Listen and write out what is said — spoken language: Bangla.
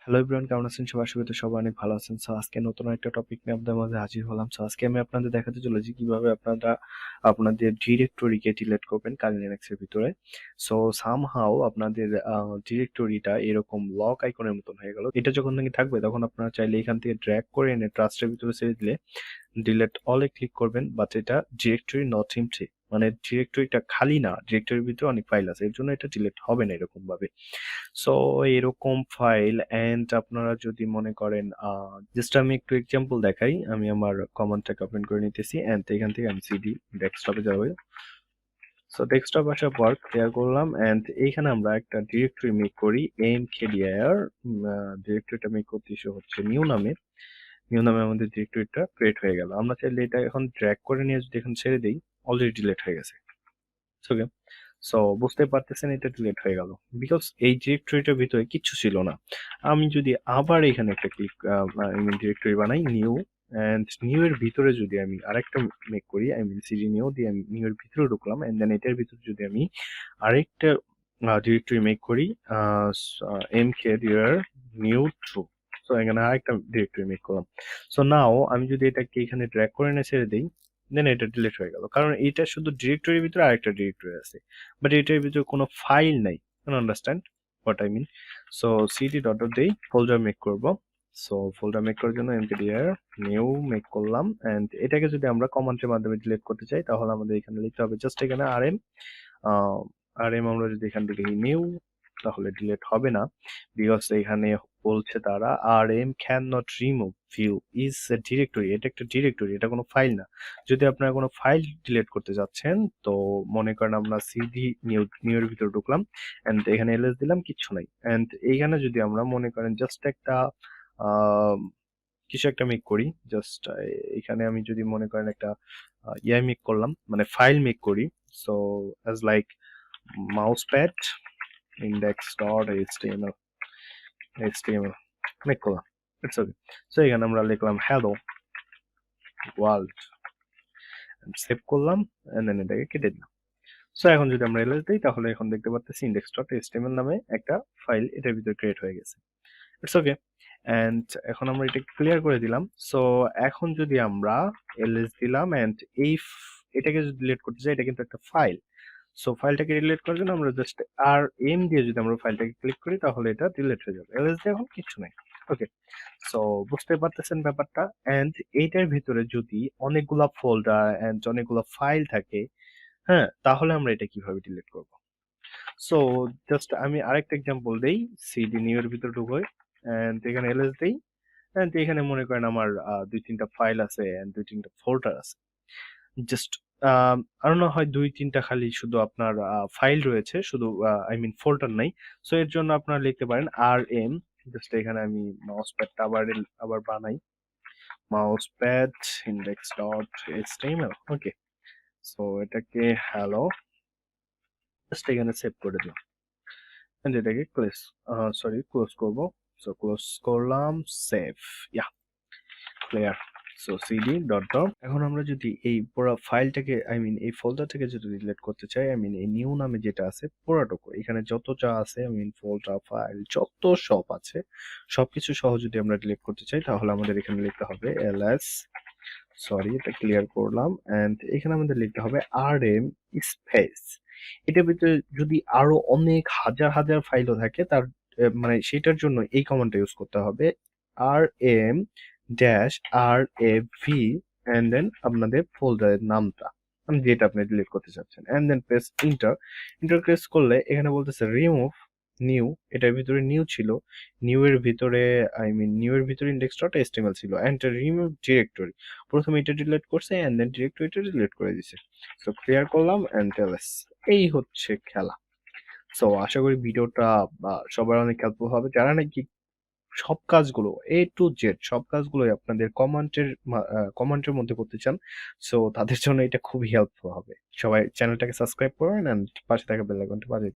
হ্যালো এভরিওয়ান, কেমন আছেন সবাই? আশা করি সবাই অনেক ভালো আছেন। সো আজকে নতুন একটা টপিক নিয়ে আপনাদের মাঝে হাজির হলাম। সো আজকে আমি আপনাদের দেখাতে চলেছি কিভাবে আপনারা আপনাদের ডিরেক্টরিকে ডিলিট করবেন কালি লিনাক্স এর ভিতরে। সো সামহাউ আপনাদের ডিরেক্টরিটা এরকম লক আইকনের মতন হয়ে গেল। এটা যখন থেকে থাকবে তখন আপনারা চাইলে এখান থেকে ড্র্যাগ করে এনে ট্রাস্টের ভিতরে ছেড়ে দিলে ডিলিট অলে ক্লিক করবেন, বাট এটা ডিরেক্টরি নট এমটি, মানে ডিরেক্টরিটা খালি না, ডিরেক্টরির ভিতরে অনেক ফাইল আছে, এর জন্য এটা ডিলিট হবে না এরকম ভাবে। সো এরকম ফাইল এন্ড আপনারা যদি মনে করেন, জাস্ট আমি একটু এক্সাম্পল দেখাই। আমি আমার কমান্ডটাকে ওপেন করে নিতেছি এন্ড এখান থেকে আমি সিডি ডেস্কটপে যাবো। সো ডেস্কটপ আসার পর ক্লিয়ার করলাম এন্ড এইখানে আমরা একটা ডিরেক্টরি মেক করি mkdir। ডিরেক্টরিটা মেক করতে ইস্যু হচ্ছে নিউ নামে আমাদের ডিরেক্টরিটা ক্রিয়েট হয়ে গেল। আমরা চাইলে এটা এখন ড্র্যাগ করে নিয়ে যদি এখন ছেড়ে দিই, অলরেডি ডিলিট হয়ে গেছে। ওকে, সো বুঝতে পারতেছেন এটা ডিলিট হয়ে গেল বিকজ এই ডিরেক্টরিটার ভিতরে কিচ্ছু ছিল না। আমি যদি আবার এখানে একটা ক্লিক ডিরেক্টরি বানাই নিউ, এন্ড নিউ এর ভিতরে যদি আমি আরেকটা মেক করি, সিডি নিউ দিয়ে আমি নিউ এর ভিতরে ঢুকলাম এন্ড দেন এটার ভিতরে যদি আমি আরেকটা ডিরেক্টরি মেক করি mkdir নিউ ট্রু। সো এখানে আরেকটা ডিরেক্টরি মেক করলাম। সো নাও আমি যদি এটাকে এখানে ড্র্যাগ করে এনে ছেড়ে দিই, দেন এটা ডিলিট হয়ে গেল, কারণ এটা শুধু ডিরেক্টরির ভিতরে আরেকটা ডিরেক্টরি আছে, বাট এটার ভিতরে কোনো ফাইল নাই। Understand what I mean? So CD dot dot দিয়ে ফোল্ডার মেক করব। সো ফোল্ডার মেক করার জন্য mkdir নিউ মেক করলাম এন্ড এটাকে যদি আমরা কমান্ডের মাধ্যমে ডিলিট করতে চাই তাহলে আমাদের এখানে লিখতে হবে জাস্ট এখানে rm আমরা যদি এখান থেকে নিউ, তাহলে ডিলিট হবে না বিকজ এখানে বলছে তারা rm can not remove view is a directory. এটা একটা ডিরেক্টরি, এটা কোনো ফাইল না। যদি আপনারা কোনো ফাইল ডিলিট করতে যাচ্ছেন তো মনে করেন আমরা সিডি নিউ এর ভিতরে ঢুকলাম এন্ড এখানে এলএস দিলাম, কিচ্ছু নাই। এন্ড এইখানে যদি আমরা মনে করেন জাস্ট একটা কিছু একটা মেক করি, জাস্ট এখানে আমি যদি মনে করেন একটা ইয়ে মেক করলাম, মানে ফাইল মেক করি। So as like mousepad index.html make করলাম, ইটস ওকে। সো এখানে আমরা লিখলাম হ্যালো ওয়ার্ল্ড, সেভ করলাম এন্ড দেন এটাকে কেটে দিলাম। সো এখন যদি আমরা এলএস দিই তাহলে এখন দেখতে পাচ্ছি index.html নামে একটা ফাইল এটার ভিতরে ক্রিয়েট হয়ে গেছে, ইটস ওকে। এন্ড এখন আমরা এটা ক্লিয়ার করে দিলাম। সো এখন যদি আমরা এলএস দিলাম এন্ড এটাকে যদি ডিলিট করতে চাই, এটা কিন্তু একটা ফাইল। সো ফাইলটাকে ডিলিট করার জন্য আমরা জাস্ট আর এম দিয়ে যদি আমরা ফাইলটাকে ক্লিক করি তাহলে এটা ডিলিট হয়ে যাবে। এলএস দিয়ে এখন কিছু নাই। ওকে, সো বুঝতে পারতেছেন ব্যাপারটা। এন্ড এইটার ভিতরে যদি অনেকগুলা ফোল্ডার এন্ড অনেকগুলা ফাইল থাকে, হ্যাঁ, তাহলে আমরা এটা কিভাবে ডিলিট করব? সো জাস্ট আমি আরেকটা এক্সাম্পল দেই। সিডি নিউ এর ভিতরে ঢুকোই এন্ড এখানে এলএস দেই এন্ড এখানে মনে করেন আমার দুই তিনটা ফাইল আছে এন্ড দুই তিনটা ফোল্ডার আছে। জাস্ট আরো না হয় দুই তিনটা খালি শুধু আপনার ফাইল রয়েছে, শুধু ফোল্ডার নাই। সো এর জন্য আপনারা লিখতে পারেন rm, জাস্ট এখানে আমি মাউসপ্যাডটা আবার বানাই, মাউসপ্যাড index.html। ওকে, সো এটাকে হ্যালো জাস্ট এখানে সেভ করে দিলাম এন্ড এটাকে ক্লোজ করব। সো ক্লোজ করলাম, save, yeah, clear. So CD dot dot. এখন আমরা যদি এই পুরো ফাইলটাকে এই ফোল্ডারটাকে যদি ডিলিট করতে চাই, এই নিউ নামে যেটা আছে পুরোটুকু, এখানে যত যা আছে ফোল্ডার ফাইল যত সব আছে সবকিছু সহ যদি আমরা ডিলিট করতে চাই তাহলে আমাদের এখানে লিখতে হবে ls, এটা ক্লিয়ার করলাম এন্ড এখানে আমাদের লিখতে হবে rm স্পেস। এটার ভিতরে যদি আরো অনেক হাজার হাজার ফাইলও থাকে তার মানে সেটার জন্য এই কমান্ডটা ইউজ করতে হবে rm dash rav and then আপনাদের ফোল্ডারের নামটা যেটা আপনি ডিলিট করতে চাচ্ছেন and then press enter press করলে এখানে বলতেছে রিমুভ নিউ। এটার ভিতরে নিউ ছিল, নিউ এর ভিতরে index.html ছিল এন্ড রিমুভ ডিরেক্টরি। প্রথমে এটা ডিলিট করছে এন্ড দেন ডিরেক্টরিটা ডিলিট করে দিয়েছে। সো ক্লিয়ার করলাম এন্ড এলএস। এই হচ্ছে খেলা। সো আশা করি ভিডিওটা সবার অনেক হেল্পফুল হবে। যারা নাকি সব কাজগুলো এ টু জেড সব কাজগুলোই আপনাদের কমান্ডের মধ্যে করতে চান, সো তাদের জন্য এটা খুবই হেল্পফুল হবে। সবাই চ্যানেলটাকে সাবস্ক্রাইব করুন এন্ড পাশে থাকা বেল আইকনটা বাজিয়ে